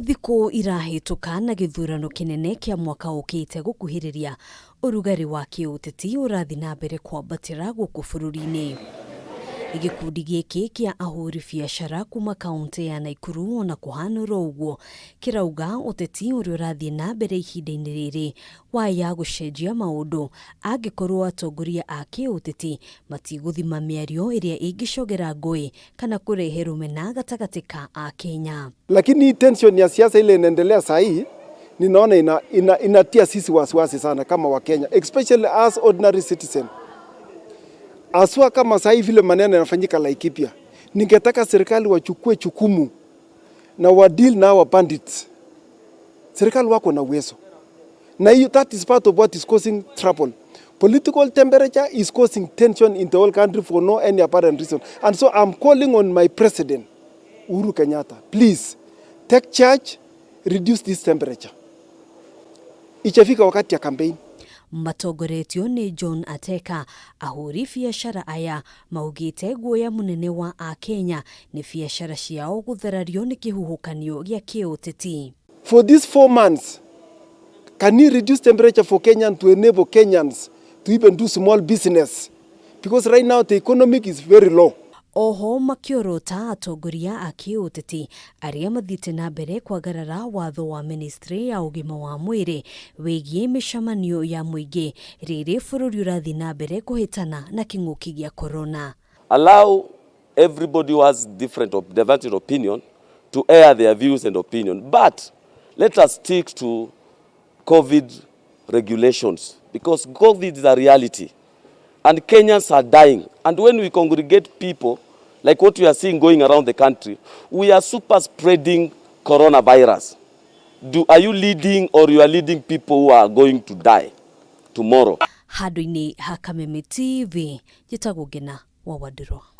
thikũ irahĩtũka na githurano kinene kia mwaka ukite gukuhiriria, urugari wa kiuteti urathi na mbere kwambatira guku bururi-ini. Gikundi giki kia Ahuri biacara kuuma kaunti ya Nakuru ona kuhanura uguo kirauga uteti uri urathi na mbere ihinda-ini riri waya gucenjia maundu angikorwo atongoria a kiuteti matiguthima miario iria ingicogera ngui kana kurehe rumena gatagati ka a Kenya. Lakini tension ya siasa ile inaendelea saa hii ninaona inatia sisi wasiwasi sana kama wa Kenya, especially as ordinary citizen. Aswa kama saa hii vile maneno yanafanyika Laikipia, ningetaka serikali wachukue jukumu na wadeal na wa bandits. Serikali wako na uwezo. Na hiyo, that is part of what is causing trouble. Political temperature is causing tension in the whole country for no any apparent reason. And so I'm calling on my president, Uhuru Kenyatta, please take charge, reduce this temperature. Ichafika wakati ya campaign. Matogoretio ni John Ateka, Ahuri biacara aya maugite guoya munene wa a Kenya ni biacara ciao gutharario ni kihuhukanio gia kiuteti. For these 4 months, can you reduce temperature for Kenyans to enable Kenyans to even do small business? Because right now the economic is very low. Oho makiorota atongoria a kiuteti aria mathite na mbere kwagarara watho wa ministry ya ugima wa mwiri wigie mishamanio ya muingi riri bururi urathi na mbere kuhitana na king'uki gia corona. Allow everybody who has different opinion to air their views and opinion, but let us stick to COVID regulations because COVID is a reality. And Kenyans are dying. And when we congregate people, like what we are seeing going around the country, we are super spreading coronavirus. Are you leading or you are leading people who are going to die tomorrow? Handũ-inĩ ha Kameme TV, njĩtagwo Ngina wa Wandĩrwo.